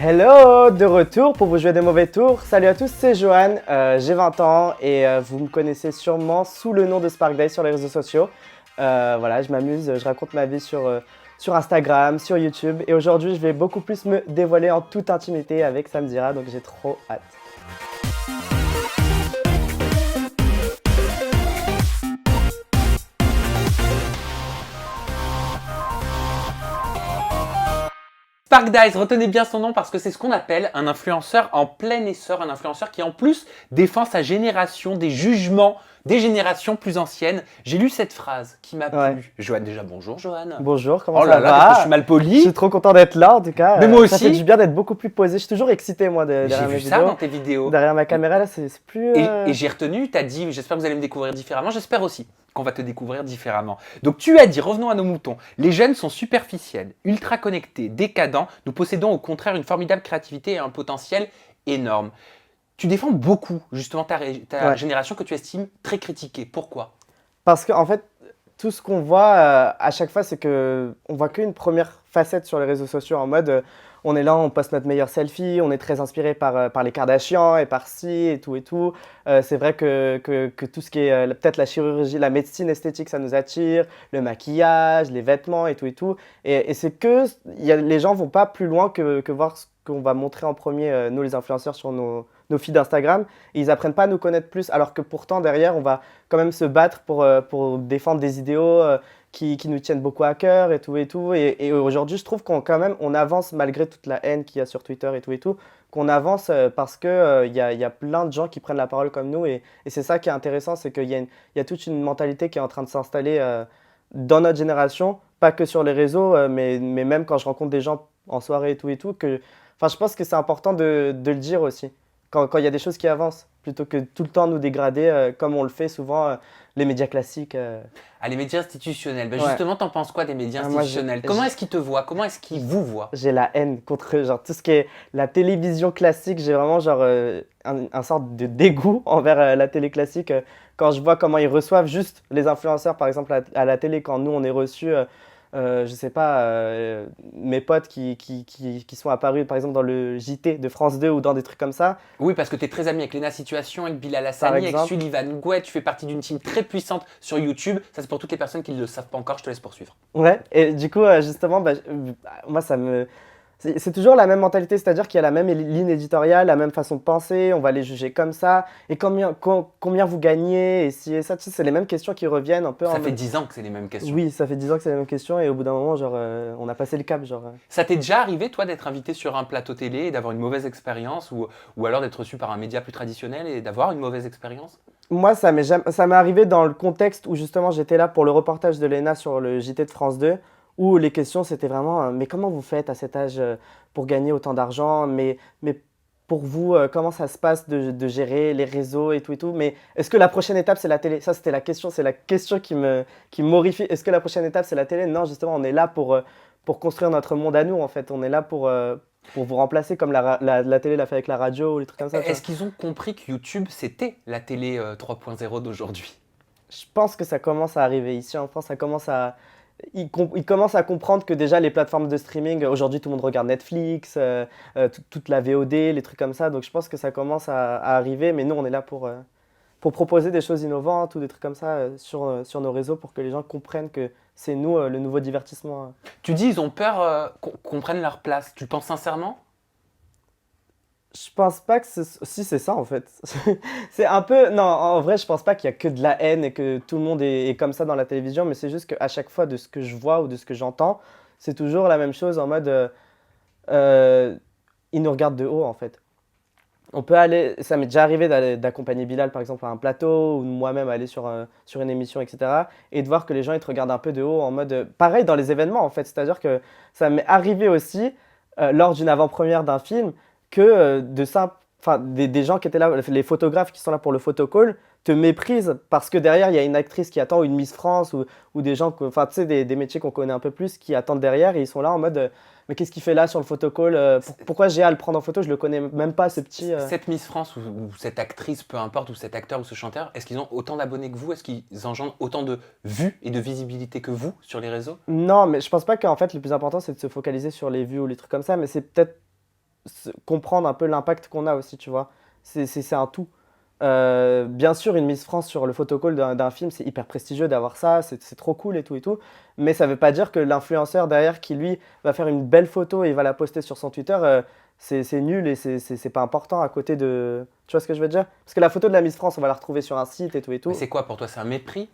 Hello, de retour pour vous jouer des mauvais tours. Salut à tous, c'est Johan, j'ai 20 ans et vous me connaissez sûrement sous le nom de Sparkday sur les réseaux sociaux. Voilà, je m'amuse, je raconte ma vie sur Instagram, sur YouTube et aujourd'hui je vais beaucoup plus me dévoiler en toute intimité avec Samzira, donc j'ai trop hâte. Sparkdice, retenez bien son nom parce que c'est ce qu'on appelle un influenceur en plein essor, un influenceur qui en plus défend sa génération des jugements des générations plus anciennes. J'ai lu cette phrase qui m'a plu. Johan, déjà bonjour Johan. Bonjour, comment oh ça là là, va? qu'est-ce que je suis mal poli. Je suis trop content d'être là en tout cas. Mais moi aussi. Ça fait du bien d'être beaucoup plus posé. Je suis toujours excité moi derrière J'ai mes vu vidéos. ça dans tes vidéos. Derrière ma caméra là, c'est plus. Et j'ai retenu, tu as dit, j'espère que vous allez me découvrir différemment. J'espère aussi qu'on va te découvrir différemment. Donc tu as dit, revenons à nos moutons, les jeunes sont superficiels, ultra connectés, décadents. Nous possédons au contraire une formidable créativité et un potentiel énorme. Tu défends beaucoup justement ta génération que tu estimes très critiquée. Pourquoi? Parce qu'en fait, tout ce qu'on voit à chaque fois, c'est qu'on voit qu'une première facette sur les réseaux sociaux en mode on est là, on poste notre meilleur selfie, on est très inspiré par les Kardashians et par ci et tout et tout. C'est vrai que tout ce qui est peut-être la chirurgie, la médecine esthétique, ça nous attire, le maquillage, les vêtements et tout et tout. Et c'est que les gens vont pas plus loin que voir ce qu'on va montrer en premier, nous les influenceurs, sur nos feeds d'Instagram. Et ils apprennent pas à nous connaître plus, alors que pourtant derrière, on va quand même se battre pour défendre des idéaux qui nous tiennent beaucoup à cœur et tout et tout. Et aujourd'hui, je trouve qu'on quand même, on avance malgré toute la haine qu'il y a sur Twitter et tout, qu'on avance parce que y a plein de gens qui prennent la parole comme nous. Et c'est ça qui est intéressant, c'est qu'il y a toute une mentalité qui est en train de s'installer dans notre génération, pas que sur les réseaux, mais même quand je rencontre des gens en soirée et tout, enfin, je pense que c'est important de le dire aussi. Quand il y a des choses qui avancent, plutôt que tout le temps nous dégrader, comme on le fait souvent, les médias classiques. Ah, les médias institutionnels. Ben justement, t'en penses quoi des médias institutionnels? Comment est-ce qu'ils te voient? Comment est-ce qu'ils vous voient? J'ai la haine contre eux. Genre, tout ce qui est la télévision classique, j'ai vraiment genre, un sorte de dégoût envers la télé classique. Quand je vois comment ils reçoivent juste les influenceurs, par exemple, à la télé, quand nous, on est reçus. Je sais pas, mes potes qui sont apparus par exemple dans le JT de France 2 ou dans des trucs comme ça. Oui, parce que tu es très ami avec Léna Situation, avec Bilal Hassani, avec Sullivan Gouet, tu fais partie d'une team très puissante sur YouTube. Ça, c'est pour toutes les personnes qui ne le savent pas encore, je te laisse poursuivre. Ouais, et du coup, justement, moi, ça me. C'est toujours la même mentalité, c'est-à-dire qu'il y a la même ligne éditoriale, la même façon de penser, on va les juger comme ça. Et combien vous gagnez, et si et ça, tu sais, c'est les mêmes questions qui reviennent un peu. Ça fait 10 ans que c'est les mêmes questions. Oui, ça fait 10 ans que c'est les mêmes questions, et au bout d'un moment, genre, on a passé le cap. Genre. Ça t'est déjà arrivé, toi, d'être invité sur un plateau télé et d'avoir une mauvaise expérience, ou alors d'être reçu par un média plus traditionnel et d'avoir une mauvaise expérience? Moi, ça m'est arrivé dans le contexte où justement j'étais là pour le reportage de Léna sur le JT de France 2, où les questions c'était vraiment mais comment vous faites à cet âge pour gagner autant d'argent, mais pour vous, comment ça se passe de gérer les réseaux et tout, mais est-ce que la prochaine étape c'est la télé? Ça c'était la question, c'est la question qui m'horrifie. Est-ce que la prochaine étape c'est la télé? Non, justement, on est là pour construire notre monde à nous en fait. On est là pour vous remplacer comme la télé l'a fait avec la radio ou les trucs comme ça. Est-ce qu'ils ont compris que YouTube c'était la télé 3.0 d'aujourd'hui? Je pense que ça commence à arriver ici en France, ils commencent à comprendre que déjà les plateformes de streaming, aujourd'hui tout le monde regarde Netflix, toute la VOD, les trucs comme ça, donc je pense que ça commence à arriver, mais nous on est là pour proposer des choses innovantes ou des trucs comme ça sur nos réseaux pour que les gens comprennent que c'est nous le nouveau divertissement. Tu dis ils ont peur qu'on prenne leur place, tu le penses sincèrement? Je pense pas que si c'est ça en fait. C'est un peu. Non, en vrai, je pense pas qu'il y a que de la haine et que tout le monde est comme ça dans la télévision, mais c'est juste qu'à chaque fois, de ce que je vois ou de ce que j'entends, c'est toujours la même chose en mode. Ils nous regardent de haut en fait. On peut aller. Ça m'est déjà arrivé d'accompagner Bilal par exemple à un plateau ou moi-même aller sur une émission, etc. Et de voir que les gens ils te regardent un peu de haut en mode. Pareil dans les événements en fait. C'est-à-dire que ça m'est arrivé aussi lors d'une avant-première d'un film que des gens qui étaient là, les photographes qui sont là pour le photocall, te méprisent parce que derrière, il y a une actrice qui attend, ou une Miss France, ou des gens, enfin, tu sais, des métiers qu'on connaît un peu plus, qui attendent derrière, et ils sont là en mode mais qu'est-ce qu'il fait là sur le photocall? Pourquoi j'ai à le prendre en photo? Je le connais même pas, ce petit. Cette Miss France, ou cette actrice, peu importe, ou cet acteur, ou ce chanteur, est-ce qu'ils ont autant d'abonnés que vous? Est-ce qu'ils engendrent autant de vues et de visibilité que vous sur les réseaux? Non, mais je pense pas qu'en fait, le plus important, c'est de se focaliser sur les vues ou les trucs comme ça, mais c'est peut-être comprendre un peu l'impact qu'on a aussi, tu vois. C'est un tout. Bien sûr, une Miss France sur le photocall d'un film, c'est hyper prestigieux d'avoir ça, c'est trop cool et tout, mais ça veut pas dire que l'influenceur derrière qui, lui, va faire une belle photo et va la poster sur son Twitter, c'est nul et c'est pas important à côté de... Tu vois ce que je veux dire? Parce que la photo de la Miss France, on va la retrouver sur un site et tout et Mais tout. c'est quoi pour toi? C'est un mépris?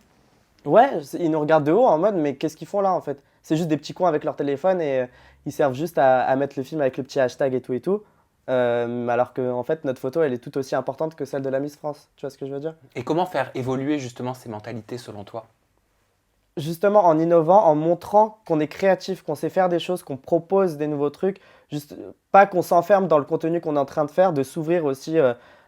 Ouais, ils nous regardent de haut en mode, mais qu'est-ce qu'ils font là en fait? C'est juste des petits cons avec leur téléphone et ils servent juste à mettre le film avec le petit hashtag et tout et tout. Alors que en fait, notre photo, elle est tout aussi importante que celle de la Miss France. Tu vois ce que je veux dire? Et comment faire évoluer justement ces mentalités selon toi? Justement, en innovant, en montrant qu'on est créatif, qu'on sait faire des choses, qu'on propose des nouveaux trucs, juste pas qu'on s'enferme dans le contenu qu'on est en train de faire, de s'ouvrir aussi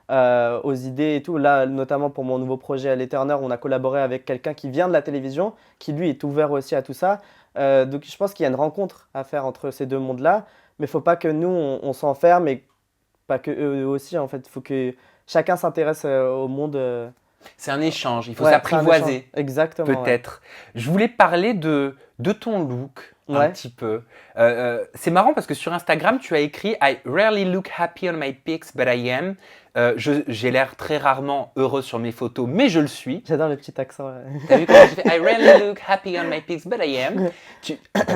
aux idées et tout. Là, notamment pour mon nouveau projet à l'Eterner, on a collaboré avec quelqu'un qui vient de la télévision, qui lui est ouvert aussi à tout ça. Donc je pense qu'il y a une rencontre à faire entre ces deux mondes-là, mais il faut pas que nous, on s'enferme et pas que eux aussi, en fait. Il faut que chacun s'intéresse au monde. C'est un échange, il faut Ouais, c'est un échange. s'apprivoiser. Exactement. Ouais. Peut-être. Je voulais parler de ton look un Ouais. petit peu. C'est marrant parce que sur Instagram, tu as écrit I rarely look happy on my pics, but I am. J'ai l'air très rarement heureux sur mes photos, mais je le suis. J'adore le petit accent. Ouais. T'as vu comment j'ai fait I rarely look happy on my pics, but I am.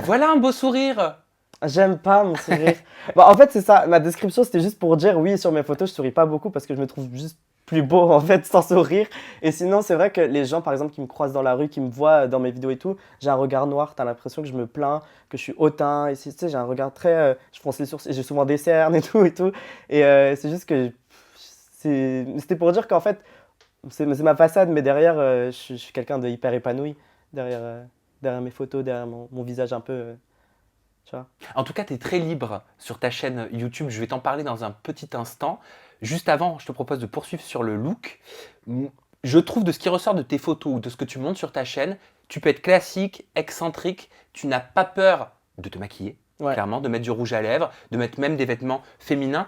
Voilà un beau sourire. J'aime pas mon sourire. Bon, en fait, c'est ça. Ma description, c'était juste pour dire oui, sur mes photos, je souris pas beaucoup parce que je me trouve juste plus beau en fait sans sourire. Et sinon, c'est vrai que les gens, par exemple, qui me croisent dans la rue, qui me voient dans mes vidéos et tout, j'ai un regard noir. T'as l'impression que je me plains, que je suis hautain. Et tu sais, j'ai un regard très. Je fronce les sourcils, j'ai souvent des cernes et tout et tout. Et c'est juste que. C'était pour dire qu'en fait, c'est ma façade, mais derrière, je suis quelqu'un de hyper épanoui. Derrière, derrière mes photos, derrière mon visage un peu. Tu vois. En tout cas, tu es très libre sur ta chaîne YouTube. Je vais t'en parler dans un petit instant. Juste avant, je te propose de poursuivre sur le look. Je trouve de ce qui ressort de tes photos ou de ce que tu montres sur ta chaîne, tu peux être classique, excentrique. Tu n'as pas peur de te maquiller, Ouais. clairement, de mettre du rouge à lèvres, de mettre même des vêtements féminins.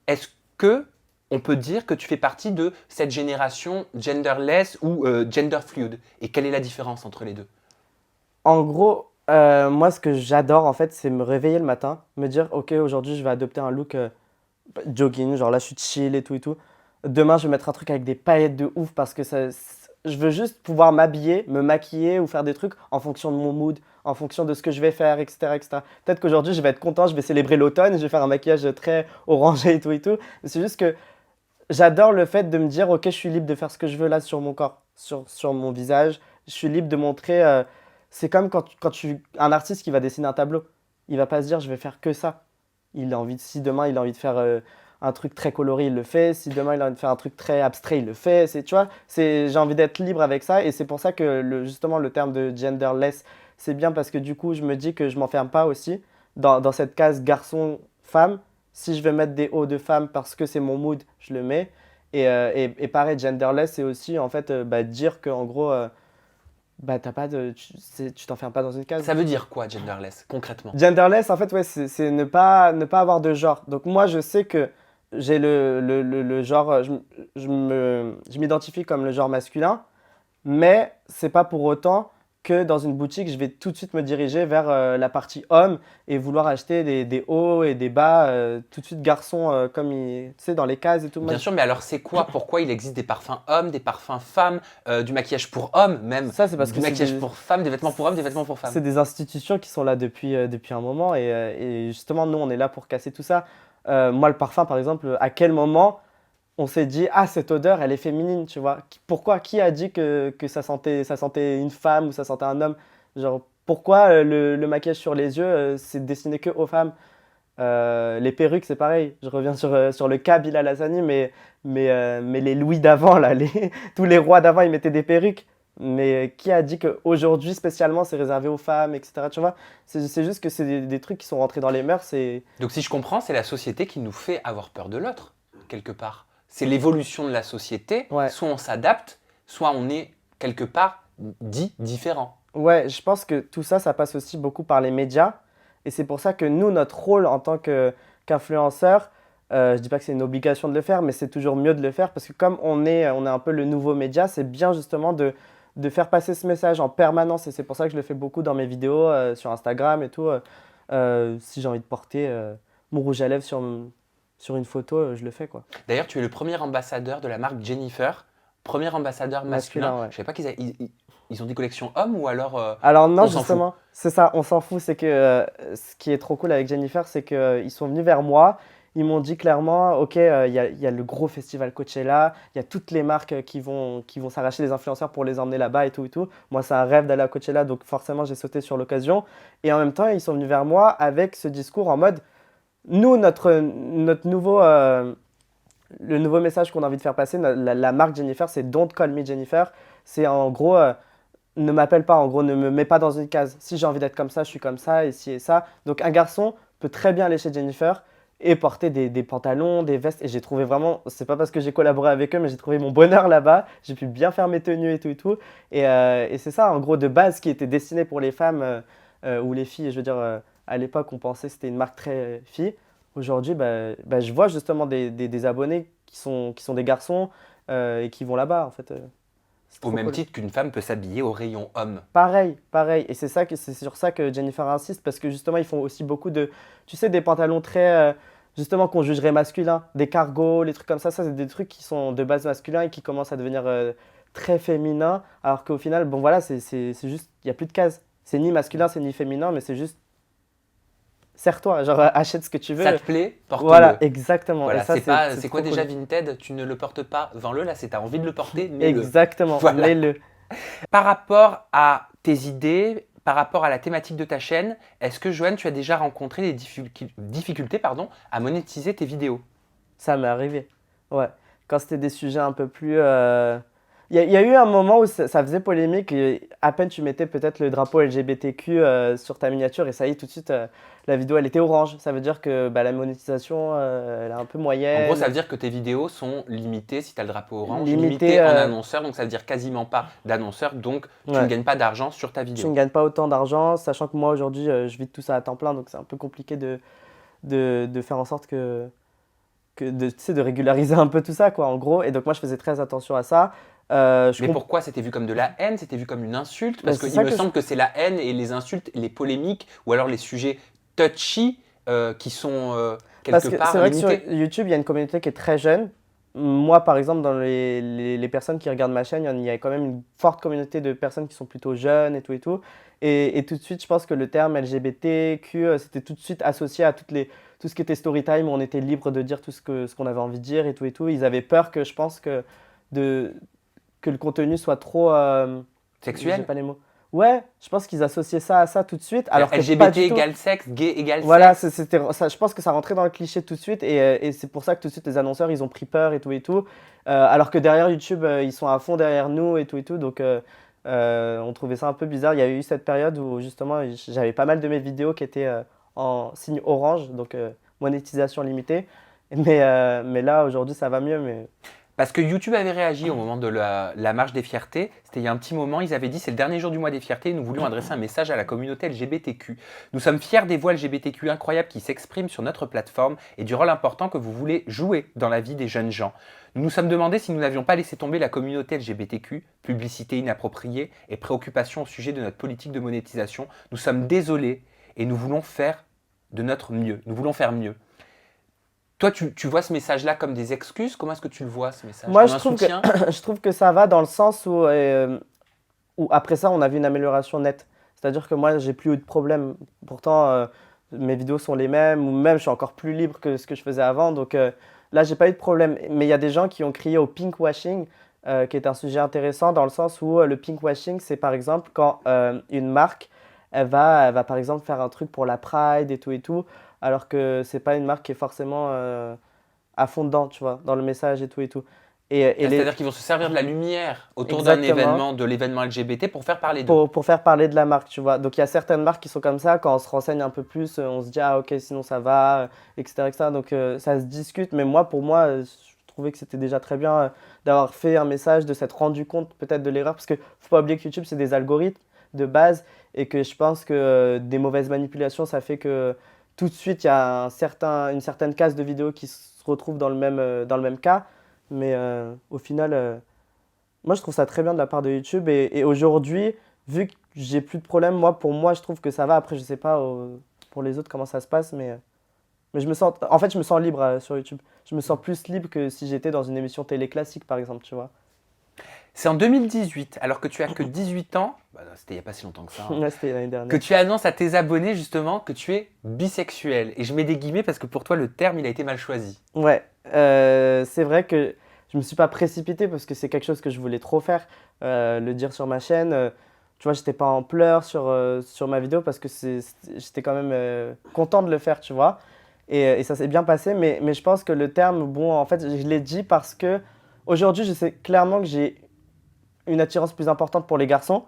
Est-ce que on peut dire que tu fais partie de cette génération genderless ou gender fluid? Et quelle est la différence entre les deux? En gros, moi, ce que j'adore, en fait, c'est me réveiller le matin, me dire, OK, aujourd'hui, je vais adopter un look jogging, genre là, je suis chill et tout et tout. Demain, je vais mettre un truc avec des paillettes de ouf parce que je veux juste pouvoir m'habiller, me maquiller ou faire des trucs en fonction de mon mood, en fonction de ce que je vais faire, etc., etc. Peut-être qu'aujourd'hui, je vais être content, je vais célébrer l'automne, je vais faire un maquillage très orangé et tout et tout. Mais c'est juste que j'adore le fait de me dire, OK, je suis libre de faire ce que je veux là sur mon corps, sur mon visage. Je suis libre de montrer. C'est comme un artiste qui va dessiner un tableau. Il va pas se dire, je vais faire que ça. Si demain il a envie de faire un truc très coloré, il le fait. Si demain il a envie de faire un truc très abstrait, il le fait. Tu vois, j'ai envie d'être libre avec ça. Et c'est pour ça que justement le terme de genderless, c'est bien parce que du coup, je me dis que je m'enferme pas aussi dans cette case garçon-femme. Si je veux mettre des hauts de femme parce que c'est mon mood, je le mets. Et pareil, genderless, c'est aussi en fait dire qu'en gros, t'as pas tu t'enfermes pas dans une case. Ça veut dire quoi, genderless, concrètement? Genderless, en fait, ouais, c'est ne pas avoir de genre. Donc moi, je sais que j'ai le genre, je m'identifie comme le genre masculin, mais c'est pas pour autant que dans une boutique, je vais tout de suite me diriger vers la partie homme et vouloir acheter des hauts et des bas, tout de suite garçon, comme tu sais, dans les cases et tout. Bien sûr, mais alors c'est quoi? Pourquoi il existe des parfums hommes, des parfums femmes, du maquillage pour hommes même, Ça, c'est parce du que maquillage pour femmes, des vêtements pour hommes, des vêtements pour femmes? c'est des institutions qui sont là depuis un moment et justement, nous, on est là pour casser tout ça. Moi, le parfum, par exemple, à quel moment on s'est dit, ah, cette odeur, elle est féminine, tu vois. Pourquoi? Qui a dit que ça sentait une femme ou ça sentait un homme? Genre, pourquoi le maquillage sur les yeux, c'est destiné que aux femmes? Les perruques, c'est pareil. Je reviens sur le cas Bilal Hassani, mais les Louis d'avant, là, tous les rois d'avant, ils mettaient des perruques. Mais qui a dit qu'aujourd'hui, spécialement, c'est réservé aux femmes, etc. Tu vois? C'est juste que c'est des trucs qui sont rentrés dans les mœurs. Donc si je comprends, c'est la société qui nous fait avoir peur de l'autre, quelque part. C'est l'évolution de la société, Ouais. soit on s'adapte, soit on est quelque part dit différent. Ouais, je pense que tout ça, ça passe aussi beaucoup par les médias. Et c'est pour ça que nous, notre rôle en tant qu'influenceur, je dis pas que c'est une obligation de le faire, mais c'est toujours mieux de le faire parce que comme on est un peu le nouveau média, c'est bien justement de faire passer ce message en permanence. Et c'est pour ça que je le fais beaucoup dans mes vidéos sur Instagram et tout. Si j'ai envie de porter mon rouge à lèvres sur une photo, je le fais, quoi. D'ailleurs, tu es le premier ambassadeur de la marque Jennifer, premier ambassadeur masculin. Masculin, ouais. Je savais pas ils ont des collections hommes ou alors Alors non, on s'en fout. justement, c'est ça, on s'en fout. C'est que ce qui est trop cool avec Jennifer, c'est qu'ils sont venus vers moi. Ils m'ont dit clairement, OK, il y a le gros festival Coachella, il y a toutes les marques qui vont s'arracher des influenceurs pour les emmener là-bas et tout et tout. Moi, c'est un rêve d'aller à Coachella, donc forcément, j'ai sauté sur l'occasion. Et en même temps, ils sont venus vers moi avec ce discours en mode, nous, notre nouveau, le nouveau message qu'on a envie de faire passer, la marque Jennifer, c'est Don't Call Me Jennifer. C'est en gros, ne m'appelle pas, en gros, ne me mets pas dans une case. Si j'ai envie d'être comme ça, je suis comme ça, et ci et ça. Donc un garçon peut très bien aller chez Jennifer et porter des pantalons, des vestes. Et j'ai trouvé vraiment, c'est pas parce que j'ai collaboré avec eux, mais j'ai trouvé mon bonheur là-bas. J'ai pu bien faire mes tenues et tout et tout. Et c'est ça, en gros, de base, qui était destiné pour les femmes ou les filles. Je veux dire, à l'époque, on pensait que c'était une marque très fille. Aujourd'hui, je vois justement des abonnés qui sont des garçons et qui vont là-bas, en fait. C'est Au trop même cool. titre qu'une femme peut s'habiller au rayon homme. Pareil, pareil. Et c'est sur ça que Jennifer insiste, parce que justement, ils font aussi beaucoup de, tu sais, des pantalons très, justement, qu'on jugerait masculins, des cargos, les trucs comme ça. Ça, c'est des trucs qui sont de base masculins et qui commencent à devenir très féminins. Alors qu'au final, bon, voilà, c'est juste, il n'y a plus de cases. C'est ni masculin, c'est ni féminin, mais c'est juste, serre-toi, genre, achète ce que tu Ça veux. te plaît, Voilà, porte-le. exactement. Et Voilà, ça, c'est pas, c'est c'est quoi trop déjà cool. Vinted? Tu ne le portes pas, vends-le. Là, c'est t'as envie de le porter, mets-le. Exactement, Voilà. mets-le. Par rapport à tes idées, par rapport à la thématique de ta chaîne, est-ce que Joanne, tu as déjà rencontré des difficultés, pardon, à monétiser tes vidéos? Ça m'est arrivé. Ouais. Quand c'était des sujets un peu plus. Il y a eu un moment où ça faisait polémique. Et à peine tu mettais peut-être le drapeau LGBTQ sur ta miniature et ça y est, tout de suite, la vidéo elle était orange. Ça veut dire que la monétisation elle est un peu En gros, ça moyenne. veut dire que tes vidéos sont limitées, si tu as le drapeau orange, Limitée. limitées en annonceurs, donc ça veut dire quasiment pas d'annonceurs, donc tu ne Ouais. gagnes pas d'argent sur ta Tu ne vidéo. gagnes pas autant d'argent, sachant que moi aujourd'hui je vis de tout ça à temps plein, donc c'est un peu compliqué de faire en sorte tu sais, de régulariser un peu tout ça, quoi, en gros. Et donc moi je faisais très attention à ça. Je Mais comp- pourquoi c'était vu comme de la haine? C'était vu comme une insulte? Ben, Parce c'est qu'il ça me que je semble que c'est la haine et les insultes, les polémiques, ou alors les sujets touchy qui sont Parce quelque que c'est part vrai que sur limités. YouTube, il y a une communauté qui est très jeune. Moi, par exemple, dans les personnes qui regardent ma chaîne, il y a quand même une forte communauté de personnes qui sont plutôt jeunes et tout et tout. Et tout de suite, je pense que le terme LGBTQ, c'était tout de suite associé à tout ce qui était story time, où on était libre de dire tout ce qu'on avait envie de dire et tout et tout. Ils avaient peur que, je pense, de, que le contenu soit trop. J'ai Sexuel? pas les mots. Ouais, je pense qu'ils associaient ça à ça tout de suite, alors que pas LGBT du tout. égale sexe, gay égale Voilà, sexe. je pense que ça rentrait dans le cliché tout de suite et c'est pour ça que tout de suite les annonceurs ils ont pris peur et tout et tout. Alors que derrière YouTube ils sont à fond derrière nous et tout donc on trouvait ça un peu bizarre. Il y a eu cette période où justement j'avais pas mal de mes vidéos qui étaient en signe orange, donc monétisation limitée. Mais là aujourd'hui ça va mieux. Mais Parce que YouTube avait réagi au moment de la marche des fiertés. C'était il y a un petit moment. Ils avaient dit c'est le dernier jour du mois des fiertés. Nous voulions adresser un message à la communauté LGBTQ. Nous sommes fiers des voix LGBTQ incroyables qui s'expriment sur notre plateforme et du rôle important que vous voulez jouer dans la vie des jeunes gens. Nous nous sommes demandé si nous n'avions pas laissé tomber la communauté LGBTQ, publicité inappropriée et préoccupation au sujet de notre politique de monétisation. Nous sommes désolés et nous voulons faire de notre mieux. Nous voulons faire mieux. Toi, tu vois ce message-là comme des excuses? Comment est-ce que tu le vois, ce message? moi Comme je un trouve que soutien? je trouve que ça va dans le sens où après ça on a vu une amélioration nette. C'est-à-dire que moi j'ai plus eu de problème. Pourtant mes vidéos sont les mêmes ou même je suis encore plus libre que ce que je faisais avant. Donc là j'ai pas eu de problème. Mais il y a des gens qui ont crié au pinkwashing, qui est un sujet intéressant dans le sens où le pinkwashing c'est par exemple quand une marque elle va par exemple faire un truc pour la Pride et tout, alors que c'est pas une marque qui est forcément à fond dedans, tu vois, dans le message et tout et tout. Et C'est-à-dire qu'ils vont se servir de la lumière autour d'un exactement. événement, de l'événement LGBT pour faire parler d'eux. Pour faire parler de la marque, tu vois. Donc il y a certaines marques qui sont comme ça, quand on se renseigne un peu plus, on se dit ah ok sinon ça va, etc., etc. Donc ça se discute, mais moi pour moi je trouvais que c'était déjà très bien d'avoir fait un message, de s'être rendu compte peut-être de l'erreur, parce que faut pas oublier que YouTube c'est des algorithmes de base et que je pense que des mauvaises manipulations ça fait que tout de suite il y a une certaine case de vidéos qui se retrouve dans le même cas, mais au final moi, je trouve ça très bien de la part de YouTube. Et aujourd'hui, vu que j'ai plus de problème, pour moi, je trouve que ça va. Après, je sais pas pour les autres comment ça se passe, Mais en fait, je me sens libre sur YouTube. Je me sens plus libre que si j'étais dans une émission télé classique, par exemple, tu vois. C'est en 2018, alors que tu as que 18 ans, bah, c'était il n'y a pas si longtemps que ça, hein, Ouais, c'était l'année que dernière. tu annonces à tes abonnés justement que tu es bisexuel. Et je mets des guillemets parce que pour toi, le terme, il a été mal choisi. Ouais, c'est vrai que je me suis pas précipité parce que c'est quelque chose que je voulais trop faire, le dire sur ma chaîne. Tu vois, j'étais pas en pleurs sur ma vidéo parce que j'étais quand même content de le faire, tu vois. Et ça s'est bien passé, mais je pense que le terme, bon, en fait, je l'ai dit parce que aujourd'hui, je sais clairement que j'ai une attirance plus importante pour les garçons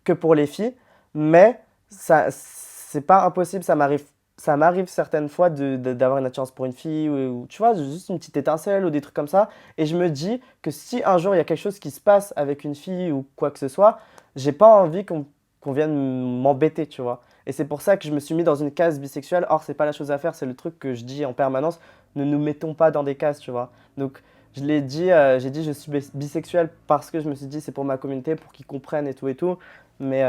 que pour les filles, mais ça, c'est pas impossible, ça m'arrive certaines fois d'avoir une attirance pour une fille ou, tu vois, juste une petite étincelle ou des trucs comme ça, et je me dis que si un jour il y a quelque chose qui se passe avec une fille ou quoi que ce soit, j'ai pas envie qu'on vienne m'embêter, tu vois. Et c'est pour ça que je me suis mis dans une case bisexuelle. Or, c'est pas la chose à faire, c'est le truc que je dis en permanence. Ne nous mettons pas dans des cases, tu vois. Donc, je l'ai dit, j'ai dit je suis bisexuel parce que je me suis dit c'est pour ma communauté, pour qu'ils comprennent et tout et tout. Mais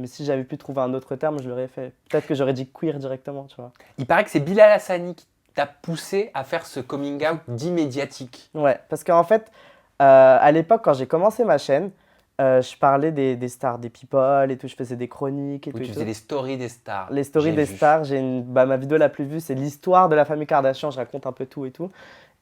si j'avais pu trouver un autre terme, je l'aurais fait. Peut-être que j'aurais dit queer directement, tu vois. Il paraît que c'est Bilal Hassani qui t'a poussé à faire ce coming out dit médiatique. Ouais, parce qu'en fait, à l'époque, quand j'ai commencé ma chaîne, je parlais des stars, des people et tout, je faisais des chroniques et Où tout et tu tout. faisais les stories des stars. Les stories J'ai des vu. stars, ma vidéo la plus vue, c'est l'histoire de la famille Kardashian, je raconte un peu tout et tout.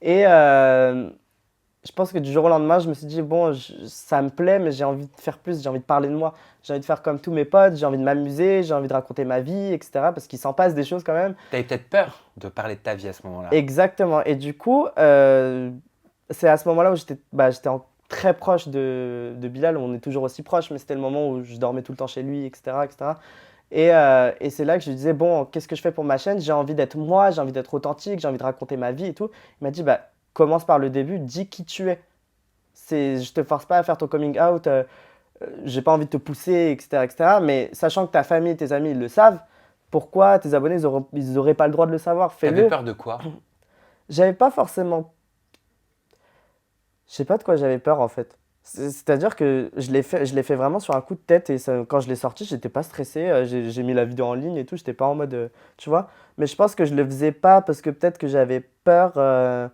Et je pense que du jour au lendemain, je me suis dit, bon, ça me plaît, mais j'ai envie de faire plus, j'ai envie de parler de moi. J'ai envie de faire comme tous mes potes, j'ai envie de m'amuser, j'ai envie de raconter ma vie, etc. Parce qu'il s'en passe des choses quand même. T'avais peut-être peur de parler de ta vie à ce moment-là. Exactement. Et du coup, c'est à ce moment-là où j'étais très proche de Bilal. On est toujours aussi proche, mais c'était le moment où je dormais tout le temps chez lui, etc. etc. Et c'est là que je lui disais, bon, qu'est-ce que je fais pour ma chaîne? J'ai envie d'être moi, j'ai envie d'être authentique, j'ai envie de raconter ma vie et tout. Il m'a dit, bah, commence par le début, dis qui tu es. Je te force pas à faire ton coming out, j'ai pas envie de te pousser, etc., etc. Mais sachant que ta famille et tes amis ils le savent, pourquoi tes abonnés ils auraient pas le droit de le savoir? T'avais Fais-le. peur de quoi? J'avais pas forcément. Je sais pas de quoi j'avais peur en fait. C'est-à-dire que je l'ai fait vraiment sur un coup de tête et quand je l'ai sorti, j'étais pas stressé. J'ai mis la vidéo en ligne et tout, j'étais pas en mode. Tu vois? Mais je pense que je le faisais pas parce que peut-être que j'avais peur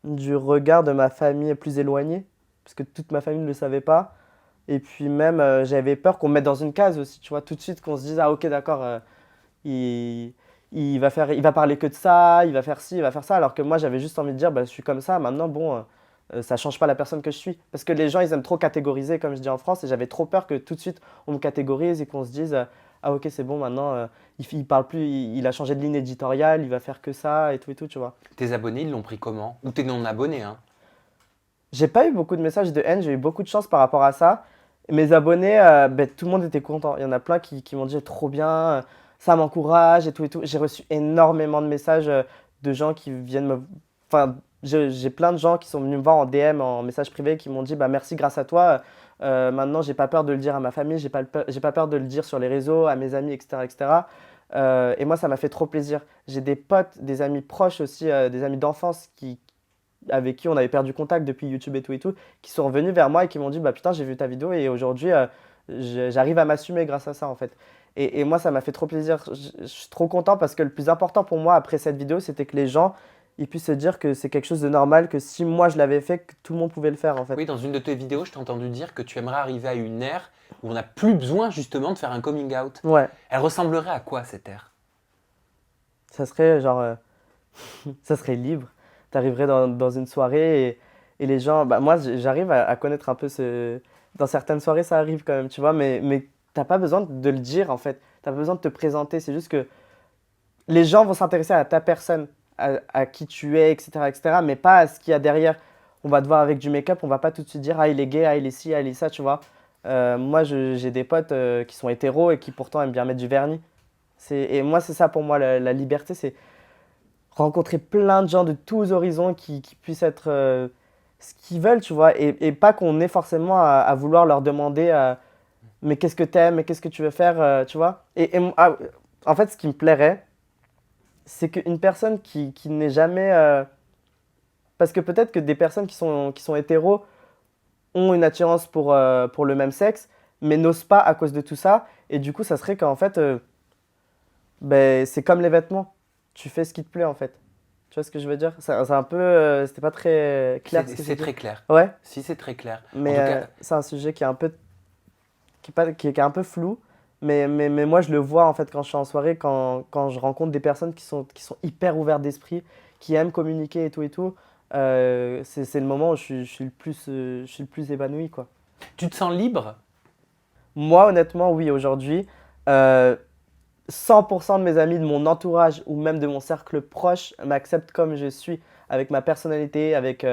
du regard de ma famille plus éloignée. Parce que toute ma famille ne le savait pas. Et puis même, j'avais peur qu'on me mette dans une case aussi, tu vois, tout de suite qu'on se dise, ah ok, d'accord, il, il va parler que de ça, il va faire ci, il va faire ça, alors que moi j'avais juste envie de dire, bah, je suis comme ça, maintenant, bon, ça change pas la personne que je suis. Parce que les gens, ils aiment trop catégoriser, comme je dis en France, et j'avais trop peur que tout de suite on me catégorise et qu'on se dise, ah ok, c'est bon, maintenant, il parle plus, il a changé de ligne éditoriale, il va faire que ça, et tout, tu vois. Tes abonnés, ils l'ont pris comment? Ou tes non-abonnés, hein? J'ai pas eu beaucoup de messages de haine, j'ai eu beaucoup de chance par rapport à ça. Mes abonnés, ben, tout le monde était content. Il y en a plein qui m'ont dit trop bien, ça m'encourage et tout et tout. J'ai reçu énormément de messages de gens qui viennent me. Enfin, j'ai plein de gens qui sont venus me voir en DM, en message privé, qui m'ont dit bah, merci grâce à toi. Maintenant, j'ai pas peur de le dire à ma famille, j'ai pas peur de le dire sur les réseaux, à mes amis, etc. etc. Et moi, ça m'a fait trop plaisir. J'ai des potes, des amis proches aussi, des amis d'enfance avec qui on avait perdu contact depuis YouTube et tout, qui sont revenus vers moi et qui m'ont dit bah putain j'ai vu ta vidéo et aujourd'hui j'arrive à m'assumer grâce à ça en fait. Et moi ça m'a fait trop plaisir. Je suis trop content parce que le plus important pour moi après cette vidéo c'était que les gens ils puissent se dire que c'est quelque chose de normal, que si moi je l'avais fait, que tout le monde pouvait le faire en fait. Oui, dans une de tes vidéos, je t'ai entendu dire que tu aimerais arriver à une ère où on n'a plus besoin justement de faire un coming out. Ouais, Elle ressemblerait à quoi cette ère? ça serait genre ça serait libre. Tu arriverais dans une soirée et les gens. Bah, moi, j'arrive à connaître un peu ce. Dans certaines soirées, ça arrive quand même, tu vois, mais t'as pas besoin de le dire en fait. T'as pas besoin de te présenter. C'est juste que les gens vont s'intéresser à ta personne, à qui tu es, etc., etc., mais pas à ce qu'il y a derrière. On va te voir avec du make-up, on va pas tout de suite dire ah, il est gay, ah, il est ci, ah, il est ça, tu vois. Moi, j'ai des potes qui sont hétéros et qui pourtant aiment bien mettre du vernis. Et moi, c'est ça pour moi, la liberté, c'est rencontrer plein de gens de tous horizons qui puissent être ce qu'ils veulent, tu vois, et pas qu'on ait forcément à vouloir leur demander mais qu'est-ce que t'aimes, mais qu'est-ce que tu veux faire, tu vois. En fait, ce qui me plairait, c'est qu'une personne qui n'est jamais. Parce que peut-être que des personnes qui sont hétéros ont une attirance pour le même sexe, mais n'osent pas à cause de tout ça, et du coup, ça serait qu'en fait, ben, c'est comme les vêtements. tu fais ce qui te plaît en fait. Tu vois ce que je veux dire? C'est un peu, c'était pas très clair ce que j'ai C'est dit. très clair. Ouais, Si, c'est très clair. En mais tout cas, c'est un sujet qui est un peu, qui est un peu flou. Mais moi, je le vois en fait quand je suis en soirée, quand je rencontre des personnes qui sont hyper ouvertes d'esprit, qui aiment communiquer et tout et tout. C'est le moment où je suis le plus épanoui, quoi. tu te sens libre? Moi, honnêtement, oui, aujourd'hui, euh, 100% de mes amis, de mon entourage ou même de mon cercle proche m'acceptent comme je suis, avec ma personnalité, avec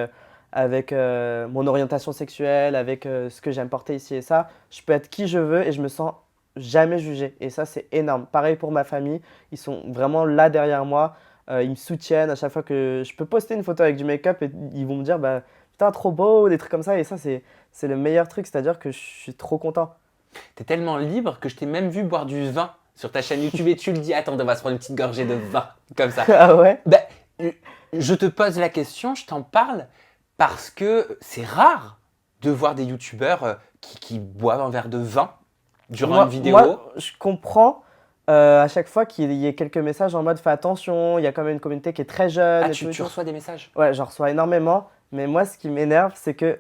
mon orientation sexuelle, avec ce que j'aime porter ici et ça. Je peux être qui je veux et je me sens jamais jugé. Et ça, c'est énorme. Pareil pour ma famille, ils sont vraiment là derrière moi. Ils me soutiennent à chaque fois que je peux poster une photo avec du make-up et ils vont me dire bah, putain, trop beau, des trucs comme ça. Et ça, c'est le meilleur truc, c'est-à-dire que je suis trop content. T'es tellement libre que je t'ai même vu boire du vin sur ta chaîne YouTube et tu le dis, attends, on va se prendre une petite gorgée de vin, comme ça. Ah ouais? Ben, je te pose la question, je t'en parle, parce que c'est rare de voir des youtubeurs qui boivent un verre de vin durant une vidéo. Moi, je comprends à chaque fois qu'il y ait quelques messages en mode fais attention, il y a quand même une communauté qui est très jeune Ah, et tout et tu tout. reçois des messages? Ouais, j'en reçois énormément, mais moi, ce qui m'énerve, c'est que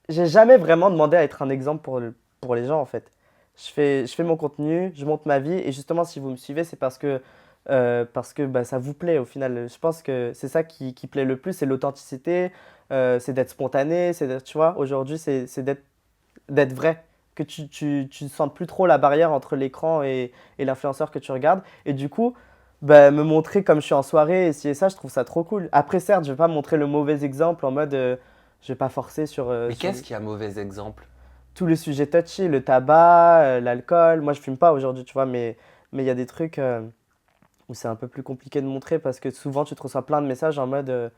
j'ai jamais vraiment demandé à être un exemple pour les gens en fait. Je fais mon contenu, je monte ma vie, et justement, si vous me suivez, c'est parce que bah, ça vous plaît au final. Je pense que c'est ça qui plaît le plus, c'est l'authenticité, c'est d'être spontané, tu vois, aujourd'hui, c'est d'être vrai. Que tu ne sentes plus trop la barrière entre l'écran et l'influenceur que tu regardes. Et du coup, bah, me montrer comme je suis en soirée et ci et ça, je trouve ça trop cool. Après, certes, je vais pas montrer le mauvais exemple en mode je vais pas forcer Mais sur qu'est-ce qui est un mauvais exemple? tous les sujets touchy, le tabac, l'alcool. Moi, je fume pas aujourd'hui, tu vois, mais il y a des trucs où c'est un peu plus compliqué de montrer parce que souvent, tu te reçois plein de messages en mode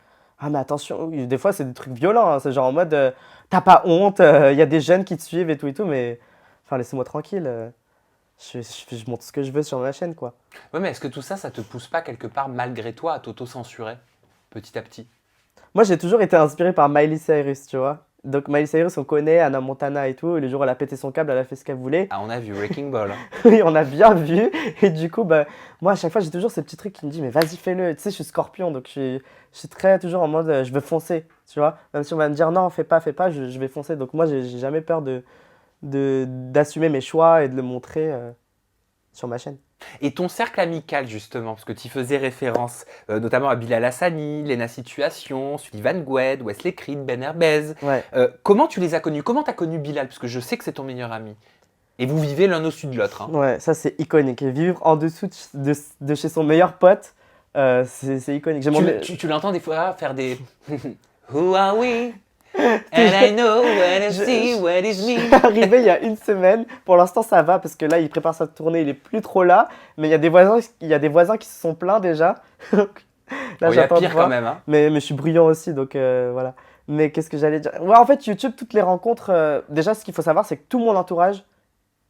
ah, mais attention, oui, des fois, c'est des trucs violents, hein. C'est genre en mode t'as pas honte, il y a des jeunes qui te suivent et tout, mais enfin, laissez-moi tranquille. Je montre ce que je veux sur ma chaîne, quoi. Ouais, mais est-ce que tout ça, ça te pousse pas quelque part, malgré toi, à t'auto-censurer, petit à petit? Moi, j'ai toujours été inspiré par Miley Cyrus, tu vois. Donc, Miley Cyrus, on connaît, Anna Montana et tout. Et le jour où elle a pété son câble, elle a fait ce qu'elle voulait. Ah, on a vu Wrecking Ball, hein. Oui, on a bien vu. Et du coup, bah, moi, à chaque fois, j'ai toujours ce petit truc qui me dit, mais vas-y, fais-le. Tu sais, je suis scorpion, donc je suis très toujours en mode, je veux foncer, tu vois. Même si on va me dire, non, fais pas, je vais foncer. Donc, moi, j'ai jamais peur d'assumer mes choix et de le montrer sur ma chaîne. Et ton cercle amical, justement, parce que tu faisais référence notamment à Bilal Hassani, Lena Situation, Sullivan Goued, Wesley Creed, Ben Herbez. Ouais. Comment tu les as connus? Comment tu as connu Bilal? Parce que je sais que c'est ton meilleur ami. Et vous vivez l'un au sud de l'autre, hein. Ouais, ça, c'est iconique. Et vivre en dessous de chez son meilleur pote, c'est iconique. Tu l'entends des fois faire des Who are we? And I know when I see what is me. Arrivé il y a une semaine. Pour l'instant, ça va parce que là, il prépare sa tournée. Il est plus trop là. Mais il y a des voisins qui se sont plaints déjà. Là, Il y a j'attends de pire voir. quand même, hein. Mais je suis bruyant aussi, donc voilà. Mais qu'est-ce que j'allais dire? Ouais, en fait, YouTube, toutes les rencontres. Déjà, ce qu'il faut savoir, c'est que tout mon entourage,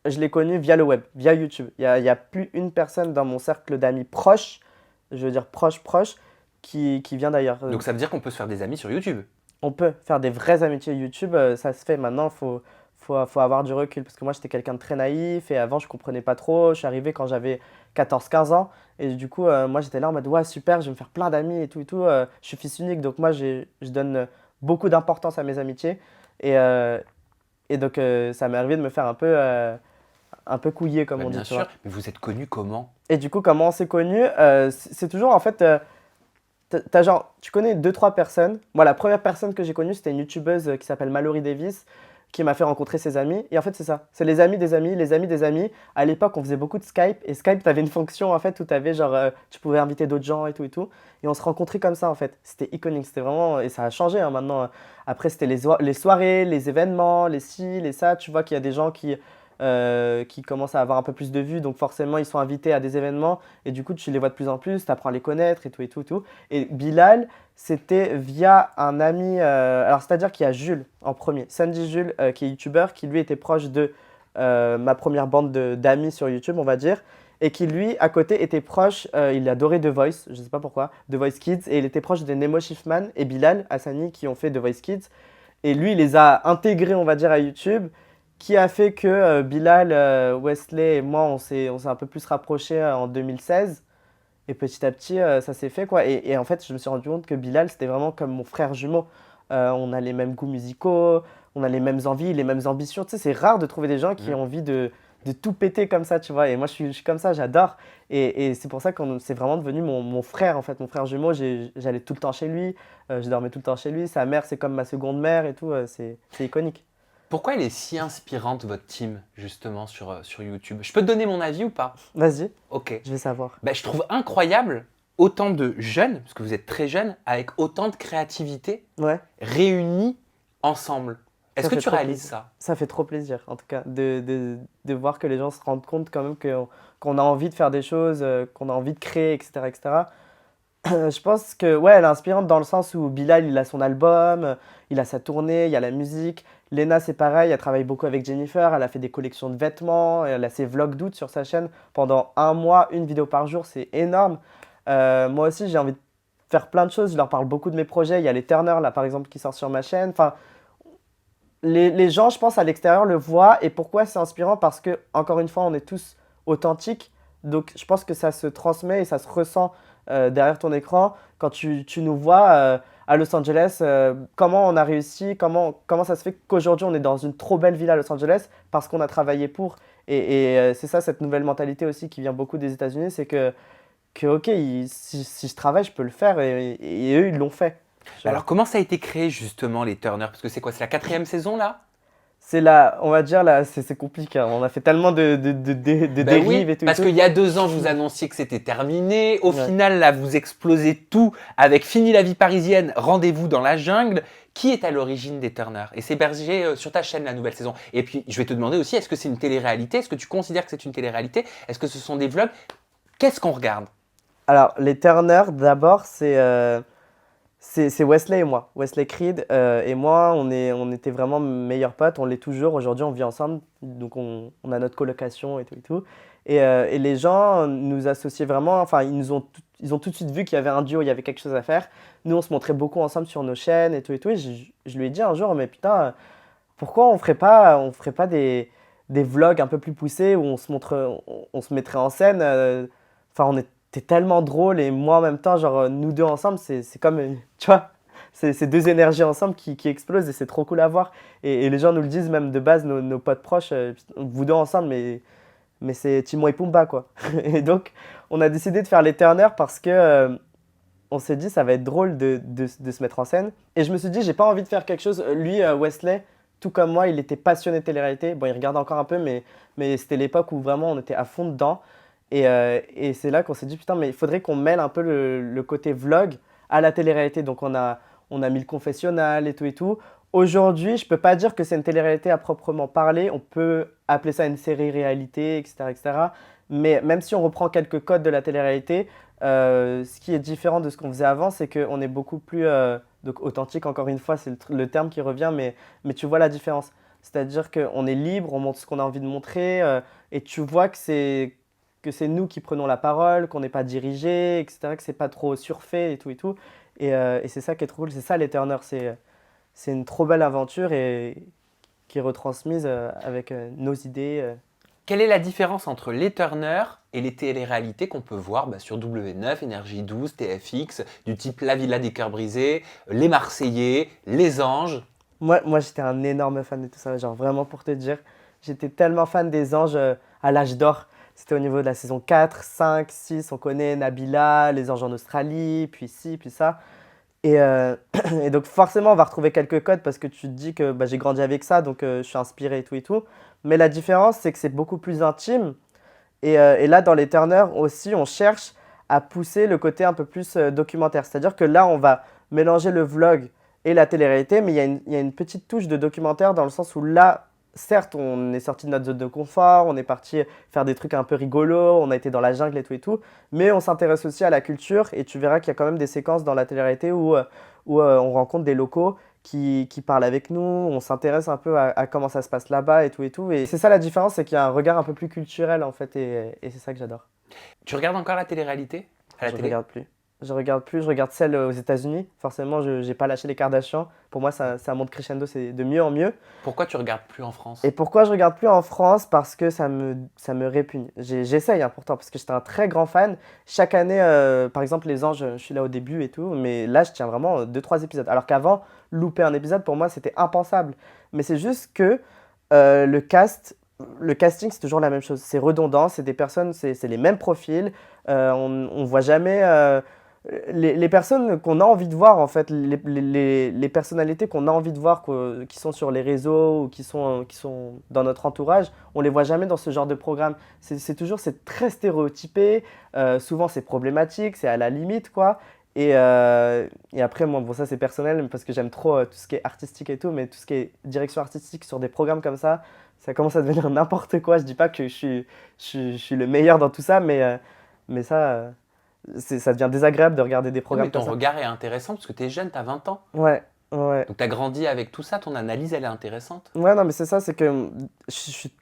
je l'ai connu via le web, via YouTube. Il y a plus une personne dans mon cercle d'amis proches, je veux dire proche, qui vient d'ailleurs. Donc ça veut dire qu'on peut se faire des amis sur YouTube. On peut faire des vraies amitiés YouTube, ça se fait maintenant, faut avoir du recul parce que moi j'étais quelqu'un de très naïf et avant je comprenais pas trop, je suis arrivé quand j'avais 14-15 ans et du coup moi j'étais là en mode ouais super, je vais me faire plein d'amis et tout, je suis fils unique donc moi je donne beaucoup d'importance à mes amitiés et, euh, et donc ça m'est arrivé de me faire un peu couiller comme Bah, on dit, bien tu sûr, vois. mais vous êtes connus comment? Et du coup comment on s'est connus, c'est toujours en fait t'as genre, tu connais deux, trois personnes. Moi, la première personne que j'ai connue, c'était une youtubeuse qui s'appelle Mallory Davis, qui m'a fait rencontrer ses amis. Et en fait, c'est ça. C'est les amis des amis, les amis des amis. À l'époque, on faisait beaucoup de Skype. Et Skype, t'avais une fonction en fait où t'avais genre, tu pouvais inviter d'autres gens et tout et tout. Et on se rencontrait comme ça en fait. C'était iconique. C'était vraiment. Et ça a changé hein, maintenant. Après, c'était les soirées, les événements, les ci, les ça. Tu vois qu'il y a des gens qui commencent à avoir un peu plus de vues. Donc forcément, ils sont invités à des événements. Et du coup, tu les vois de plus en plus. Tu apprends à les connaître et tout et tout et tout. Et Bilal, c'était via un ami. Alors, c'est-à-dire qu'il y a Jules en premier. Sandy Jules, qui est youtubeur, qui lui était proche de ma première bande d'amis sur YouTube, on va dire. Et qui lui, à côté, était proche, il adorait The Voice, je ne sais pas pourquoi, The Voice Kids. Et il était proche de Nemo Schiffman et Bilal Hassani qui ont fait The Voice Kids. Et lui, il les a intégrés, on va dire, à YouTube, qui a fait que Bilal, Wesley et moi, on s'est un peu plus rapprochés en 2016. Et petit à petit, ça s'est fait, quoi. Et en fait, je me suis rendu compte que Bilal, c'était vraiment comme mon frère jumeau. On a les mêmes goûts musicaux, on a les mêmes envies, les mêmes ambitions. Tu sais, c'est rare de trouver des gens qui Mhm. ont envie de tout péter comme ça, tu vois. Et moi, je suis comme ça, j'adore. Et c'est pour ça que c'est vraiment devenu mon frère, en fait, mon frère jumeau. J'allais tout le temps chez lui, je dormais tout le temps chez lui. Sa mère, c'est comme ma seconde mère et tout. C'est iconique. Pourquoi elle est si inspirante, votre team, justement, sur YouTube? Je peux te donner mon avis ou pas? Vas-y, Ok. je vais savoir. Ben, je trouve incroyable autant de jeunes, parce que vous êtes très jeunes, avec autant de créativité Ouais. réunis ensemble. Est-ce Ça que fait tu trop réalises plaisir. ça? Ça fait trop plaisir, en tout cas, de voir que les gens se rendent compte quand même qu'on a envie de faire des choses, qu'on a envie de créer, etc., etc. Je pense que ouais, elle est inspirante dans le sens où Bilal, il a son album, il a sa tournée, il y a la musique. Lena, c'est pareil, elle travaille beaucoup avec Jennifer, elle a fait des collections de vêtements, elle a ses vlogs d'août sur sa chaîne pendant un mois, une vidéo par jour, c'est énorme. Moi aussi, j'ai envie de faire plein de choses, je leur parle beaucoup de mes projets. Il y a les Turner, là, par exemple, qui sort sur ma chaîne. Enfin, les gens, je pense, à l'extérieur le voient. Et pourquoi c'est inspirant? Parce que, encore une fois, on est tous authentiques. Donc, je pense que ça se transmet et ça se ressent derrière ton écran. Quand tu nous vois à Los Angeles, comment on a réussi, comment ça se fait qu'aujourd'hui on est dans une trop belle ville à Los Angeles parce qu'on a travaillé pour. Et c'est ça, cette nouvelle mentalité aussi qui vient beaucoup des États-Unis, c'est que ok, si je travaille, je peux le faire. Et eux, ils l'ont fait. Tu vois. Alors, comment ça a été créé, justement, les Turner? Parce que c'est quoi? C'est la quatrième saison, là? C'est là, on va dire, là, c'est compliqué, hein. On a fait tellement de Ben dérives oui, et tout et parce tout. qu'il y a 2 ans, vous annonciez que c'était terminé. Au Ouais. final, là, vous explosez tout avec Fini la vie parisienne, rendez-vous dans la jungle. Qui est à l'origine des Turner? Et c'est hébergé sur ta chaîne, la nouvelle saison. Et puis, je vais te demander aussi, est-ce que c'est une télé-réalité? Est-ce que tu considères que c'est une télé-réalité? Est-ce que ce sont des vlogs? Qu'est-ce qu'on regarde? Alors, les Turner, d'abord, c'est Wesley et moi. Wesley Creed et moi, on était vraiment meilleurs potes. On l'est toujours. Aujourd'hui, on vit ensemble. Donc, on a notre colocation et tout et tout. Et les gens nous associaient vraiment. Enfin, ils ont tout de suite vu qu'il y avait un duo, il y avait quelque chose à faire. Nous, on se montrait beaucoup ensemble sur nos chaînes et tout et tout. Et je lui ai dit un jour, mais putain, pourquoi on ferait pas des vlogs un peu plus poussés où on se mettrait en scène. Enfin, on était tellement drôles et moi en même temps, genre nous deux ensemble, c'est comme, tu vois, c'est deux énergies ensemble qui explosent et c'est trop cool à voir. Et les gens nous le disent même de base, nos potes proches, vous deux ensemble, mais c'est Timon et Pumba, quoi. Et donc, on a décidé de faire les Turner parce que on s'est dit ça va être drôle de se mettre en scène. Et je me suis dit, j'ai pas envie de faire quelque chose. Lui, Wesley, tout comme moi, il était passionné de télé-réalité. Bon, il regardait encore un peu, mais c'était l'époque où vraiment on était à fond dedans. Et c'est là qu'on s'est dit, putain, mais il faudrait qu'on mêle un peu le côté vlog à la télé-réalité. Donc on a mis le confessionnal et tout et tout. Aujourd'hui, je peux pas dire que c'est une télé-réalité à proprement parler. On peut appeler ça une série réalité, etc., etc. Mais même si on reprend quelques codes de la télé-réalité, ce qui est différent de ce qu'on faisait avant, c'est qu'on est beaucoup plus donc authentique. Encore une fois, c'est le terme qui revient, mais tu vois la différence. C'est-à-dire qu'on est libre, on montre ce qu'on a envie de montrer, et tu vois que c'est nous qui prenons la parole, qu'on n'est pas dirigé, etc., que c'est pas trop surfait et tout et tout. Et c'est ça qui est trop cool. C'est ça les Turner, c'est une trop belle aventure et qui est retransmise avec nos idées. Quelle est la différence entre les Turner et les télé-réalités qu'on peut voir sur W9, Énergie 12, TFX, du type La Villa des Cœurs Brisés, Les Marseillais, Les Anges? Moi j'étais un énorme fan de tout ça. Genre, vraiment, pour te dire, j'étais tellement fan des anges à l'âge d'or. C'était au niveau de la saison 4, 5, 6. On connaît Nabila, les anges en Australie, puis ci, puis ça. Et et donc forcément, on va retrouver quelques codes parce que tu te dis que bah, j'ai grandi avec ça, donc je suis inspiré et tout et tout. Mais la différence, c'est que c'est beaucoup plus intime. Et là, dans les Turner aussi, on cherche à pousser le côté un peu plus documentaire. C'est-à-dire que là, on va mélanger le vlog et la télé-réalité, mais il y a une petite touche de documentaire dans le sens où là, certes, on est sorti de notre zone de confort, on est parti faire des trucs un peu rigolos, on a été dans la jungle et tout, mais on s'intéresse aussi à la culture et tu verras qu'il y a quand même des séquences dans la télé-réalité où on rencontre des locaux qui parlent avec nous, on s'intéresse un peu à comment ça se passe là-bas et tout et tout. Et c'est ça la différence, c'est qu'il y a un regard un peu plus culturel en fait et c'est ça que j'adore. Tu regardes encore la télé-réalité? À la Je télé? regarde plus. Je regarde plus, je regarde celle aux États-Unis. Forcément, je n'ai pas lâché les Kardashians. Pour moi, ça monte crescendo, c'est de mieux en mieux. Pourquoi tu regardes plus en France? Et pourquoi je regarde plus en France? Parce que ça me répugne. J'essaye hein, pourtant, parce que j'étais un très grand fan. Chaque année, par exemple, Les Anges, je suis là au début et tout, mais là, je tiens vraiment deux trois épisodes. Alors qu'avant, louper un épisode, pour moi, c'était impensable. Mais c'est juste que le le casting, c'est toujours la même chose. C'est redondant, c'est des personnes, c'est les mêmes profils. On voit jamais les personnes qu'on a envie de voir, en fait, les personnalités qu'on a envie de voir, qui sont sur les réseaux ou qui sont dans notre entourage, on les voit jamais dans ce genre de programme. C'est très stéréotypé, souvent c'est problématique, c'est à la limite, quoi. Et après, moi, bon, ça c'est personnel parce que j'aime trop tout ce qui est artistique et tout, mais tout ce qui est direction artistique sur des programmes comme ça commence à devenir n'importe quoi. Je dis pas que je suis le meilleur dans tout ça, mais ça devient désagréable de regarder des Non, mais programmes comme ton ça. regard est intéressant parce que tu es jeune, tu as 20 ans. Ouais, ouais. Donc tu as grandi avec tout ça, ton analyse, elle est intéressante. Ouais, non, mais c'est ça, c'est que je suis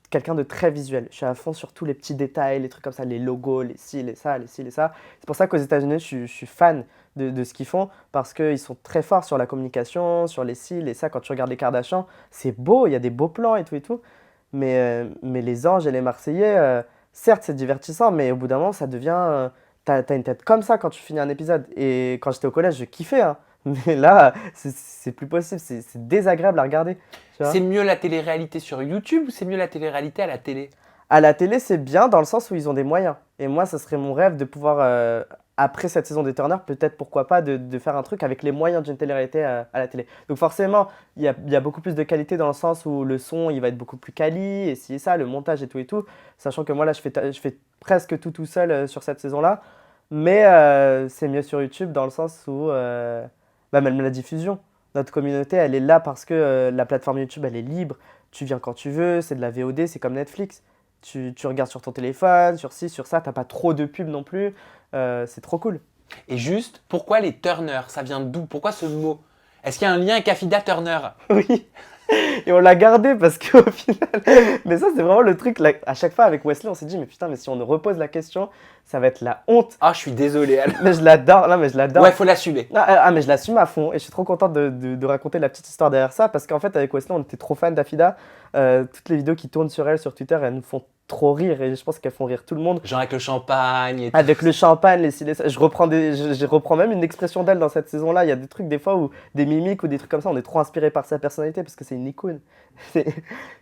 quelqu'un de très visuel. Je suis à fond sur tous les petits détails, les trucs comme ça, les logos, les ci, les ça, les ci, les ça. C'est pour ça qu'aux États-Unis, je suis fan de ce qu'ils font parce qu'ils sont très forts sur la communication, sur les ci, les ça. Quand tu regardes les Kardashians, c'est beau, il y a des beaux plans et tout et tout. Mais les Anges et les Marseillais, certes, c'est divertissant, mais au bout d'un moment, ça devient. T'as une tête comme ça quand tu finis un épisode. Et quand j'étais au collège, je kiffais, hein. Mais là, c'est plus possible, c'est désagréable à regarder. Tu vois. C'est mieux la télé-réalité sur YouTube ou c'est mieux la télé-réalité à la télé? À la télé, c'est bien dans le sens où ils ont des moyens. Et moi, ça serait mon rêve de pouvoir, après cette saison des Turner, peut-être pourquoi pas, de faire un truc avec les moyens d'une télé-réalité à la télé. Donc forcément, il y a beaucoup plus de qualité dans le sens où le son, il va être beaucoup plus quali, et ci et ça, le montage et tout. Sachant que moi, là, je fais presque tout seul sur cette saison-là. Mais c'est mieux sur YouTube dans le sens où, bah, même la diffusion. Notre communauté, elle est là parce que la plateforme YouTube, elle est libre. Tu viens quand tu veux, c'est de la VOD, c'est comme Netflix. Tu regardes sur ton téléphone, sur ci, sur ça, t'as pas trop de pubs non plus. C'est trop cool. Et juste, pourquoi les Turner? Ça vient d'où? Pourquoi ce mot? Est-ce qu'il y a un lien avec Afida Turner? Oui. Et on l'a gardé parce qu'au final. Mais ça, c'est vraiment le truc. Là, à chaque fois avec Wesley, on s'est dit, mais putain, mais si on nous repose la question, ça va être la honte. Ah, je suis désolé. Alors. Mais je l'adore. Non, mais je l'adore. Ouais, faut l'assumer. Mais je l'assume à fond. Et je suis trop contente de raconter la petite histoire derrière ça. Parce qu'en fait, avec Wesley, on était trop fans d'Afida. Toutes les vidéos qui tournent sur elle sur Twitter, elles nous font trop rire. Et je pense qu'elles font rire tout le monde. Genre avec le champagne et tout. Avec le champagne, je reprends même une expression d'elle dans cette saison-là. Il y a des trucs, des fois, où des mimiques ou des trucs comme ça, on est trop inspiré par sa personnalité parce que c'est une icône. C'est-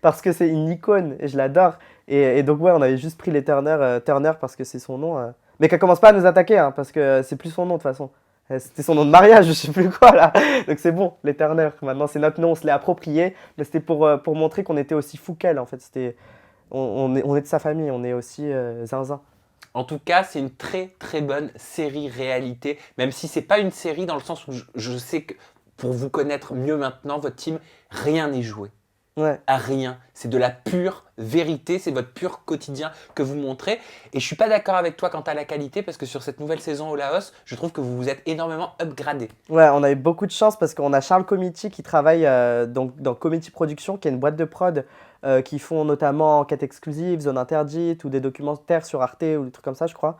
Parce que c'est une icône et je l'adore. Et donc, ouais, on avait juste pris les Turner, Turner parce que c'est son nom. Mais qu'elle commence pas à nous attaquer, hein, parce que c'est plus son nom de toute façon. C'était son nom de mariage, je sais plus quoi là. Donc c'est bon, les Turner. Maintenant, c'est notre nom, on se l'est approprié. Mais c'était pour montrer qu'on était aussi fou qu'elle en fait. On est de sa famille, on est aussi zinzin. En tout cas, c'est une très très bonne série réalité, même si c'est pas une série dans le sens où je sais que pour vous connaître mieux maintenant, votre team, rien n'est joué. Ouais. À rien. C'est de la pure vérité, c'est votre pur quotidien que vous montrez. Et je suis pas d'accord avec toi quant à la qualité, parce que sur cette nouvelle saison au Laos, je trouve que vous vous êtes énormément upgradé. Ouais, on a eu beaucoup de chance parce qu'on a Charles Comity qui travaille donc, dans Comity Production, qui est une boîte de prod qui font notamment Enquête exclusive, Zone interdite ou des documentaires sur Arte ou des trucs comme ça, je crois.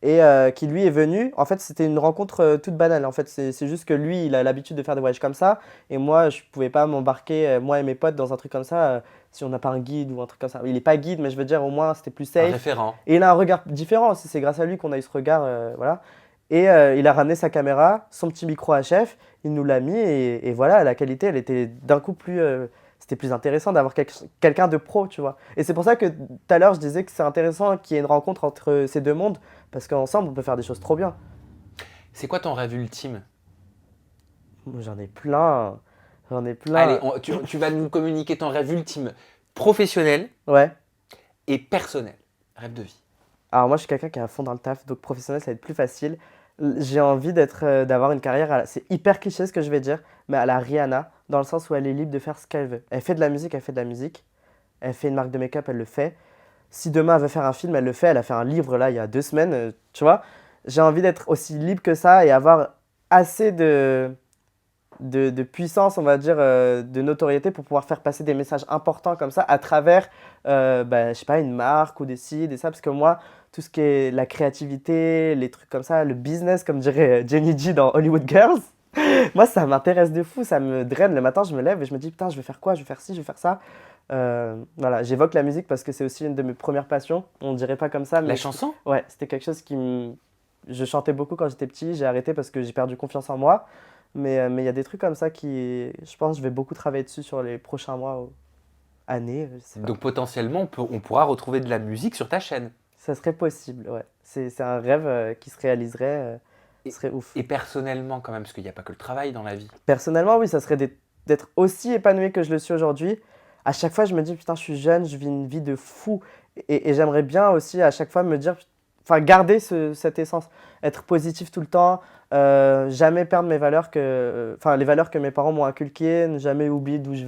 Et qui lui est venu. En fait, c'était une rencontre toute banale. En fait, c'est juste que lui, il a l'habitude de faire des voyages comme ça. Et moi, je pouvais pas m'embarquer, moi et mes potes, dans un truc comme ça si on n'a pas un guide ou un truc comme ça. Il est pas guide, mais je veux dire, au moins, c'était plus Un safe. référent. Et il a un regard différent aussi, c'est grâce à lui qu'on a eu ce regard, voilà. Et il a ramené sa caméra, son petit micro HF, il nous l'a mis et voilà, la qualité, elle était d'un coup plus, c'était plus intéressant d'avoir quelqu'un de pro, tu vois. Et c'est pour ça que tout à l'heure je disais que c'est intéressant qu'il y ait une rencontre entre ces deux mondes, parce qu'ensemble on peut faire des choses trop bien. C'est quoi ton rêve ultime? Moi, j'en ai plein. Allez, tu vas nous communiquer ton rêve ultime professionnel Ouais. et personnel. Rêve de vie. Alors moi je suis quelqu'un qui est à fond dans le taf, donc professionnel ça va être plus facile. J'ai envie d'avoir une carrière, c'est hyper cliché ce que je vais dire, mais à la Rihanna, dans le sens où elle est libre de faire ce qu'elle veut. Elle fait de la musique, elle fait de la musique. Elle fait une marque de make-up, elle le fait. Si demain elle veut faire un film, elle le fait. Elle a fait un livre là il y a 2 semaines, tu vois. J'ai envie d'être aussi libre que ça et avoir assez de puissance, on va dire, de notoriété pour pouvoir faire passer des messages importants comme ça à travers, bah, je sais pas, une marque ou des ci, des ça. Parce que moi, tout ce qui est la créativité, les trucs comme ça, le business, comme dirait Jenny G dans Hollywood Girls. Moi, ça m'intéresse de fou, ça me draine. Le matin, je me lève et je me dis, putain, je vais faire quoi? Je vais faire ci, je vais faire ça. Voilà, j'évoque la musique parce que c'est aussi une de mes premières passions. On ne dirait pas comme ça, mais La chanson? ouais, c'était quelque chose qui me... Je chantais beaucoup quand j'étais petit, j'ai arrêté parce que j'ai perdu confiance en moi. Mais il y a des trucs comme ça qui, je pense, je vais beaucoup travailler dessus sur les prochains mois ou années, je sais pas. Donc potentiellement, on pourra retrouver de la musique sur ta chaîne. Ça serait possible, ouais. C'est un rêve qui se réaliserait, ce serait ouf. Et personnellement quand même, parce qu'il n'y a pas que le travail dans la vie. Personnellement, oui, ça serait d'être aussi épanoui que je le suis aujourd'hui. À chaque fois, je me dis, putain, je suis jeune, je vis une vie de fou. Et j'aimerais bien aussi, à chaque fois, me dire, enfin, garder cette essence, être positif tout le temps, jamais perdre mes valeurs enfin, les valeurs que mes parents m'ont inculquées, ne jamais oublier d'où je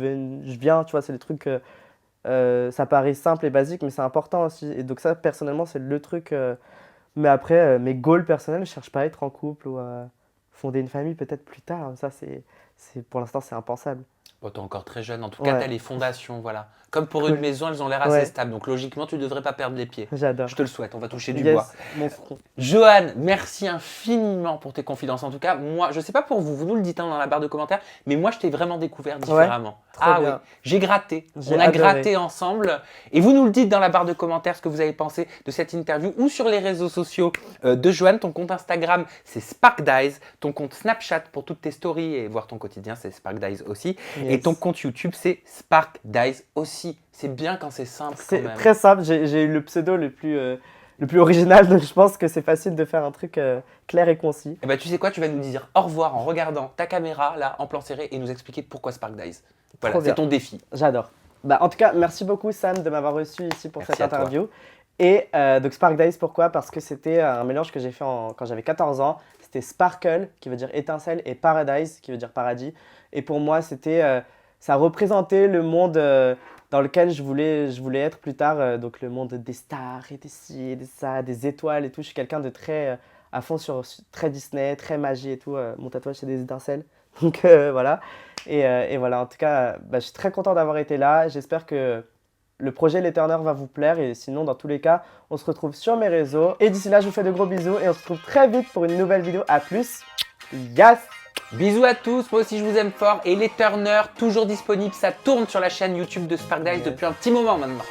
viens, tu vois, c'est des trucs, ça paraît simple et basique, mais c'est important aussi. Et donc ça, personnellement, c'est le truc. Mais après, mes goals personnels, je cherche pas à être en couple ou à fonder une famille peut-être plus tard. Ça, pour l'instant, c'est impensable. Bon, t'es encore très jeune, en tout cas, Ouais. t'as les fondations, voilà. Comme pour Cool. une maison, elles ont l'air assez Ouais. stables, donc logiquement, tu devrais pas perdre les pieds. J'adore. Je te le souhaite, on va toucher du Yes, bois. mon front. Johan, merci infiniment pour tes confidences. En tout cas, moi, je sais pas pour vous, vous nous le dites dans la barre de commentaires, mais moi, je t'ai vraiment découvert différemment. trop Ah bien. oui, j'ai gratté. J'ai On a adoré. gratté ensemble. Et vous nous le dites dans la barre de commentaires ce que vous avez pensé de cette interview ou sur les réseaux sociaux de Johan. Ton compte Instagram, c'est SparkDies. Ton compte Snapchat pour toutes tes stories et voir ton quotidien, c'est SparkDies aussi. Yes. Et ton compte YouTube, c'est SparkDies aussi. C'est bien quand c'est simple quand C'est même. très simple. J'ai eu le pseudo le plus original, donc je pense que c'est facile de faire un truc clair et concis. Eh ben, tu sais quoi, tu vas nous dire au revoir en regardant ta caméra là en plan serré et nous expliquer pourquoi SparkDies. Voilà, Trop c'est bien. ton défi. J'adore. Bah, en tout cas, merci beaucoup Sam de m'avoir reçu ici pour Merci cette à toi. interview. Et donc SparkDies, pourquoi? Parce que c'était un mélange que j'ai fait quand j'avais 14 ans. C'était Sparkle, qui veut dire étincelle, et Paradise, qui veut dire paradis. Et pour moi, ça représentait le monde dans lequel je voulais être plus tard. Donc le monde des stars et des ci et des ça, des étoiles et tout. Je suis quelqu'un de très à fond très Disney, très magie et tout. Mon tatouage, c'est des étincelles. Donc voilà. Et voilà, en tout cas, je suis très content d'avoir été là. J'espère que le projet Les Turners va vous plaire. Et sinon, dans tous les cas, on se retrouve sur mes réseaux. Et d'ici là, je vous fais de gros bisous. Et on se retrouve très vite pour une nouvelle vidéo. À plus. Yes! Bisous à tous, moi aussi je vous aime fort. Et les Turners, toujours disponibles, ça tourne sur la chaîne YouTube de SparkDies depuis un petit moment maintenant.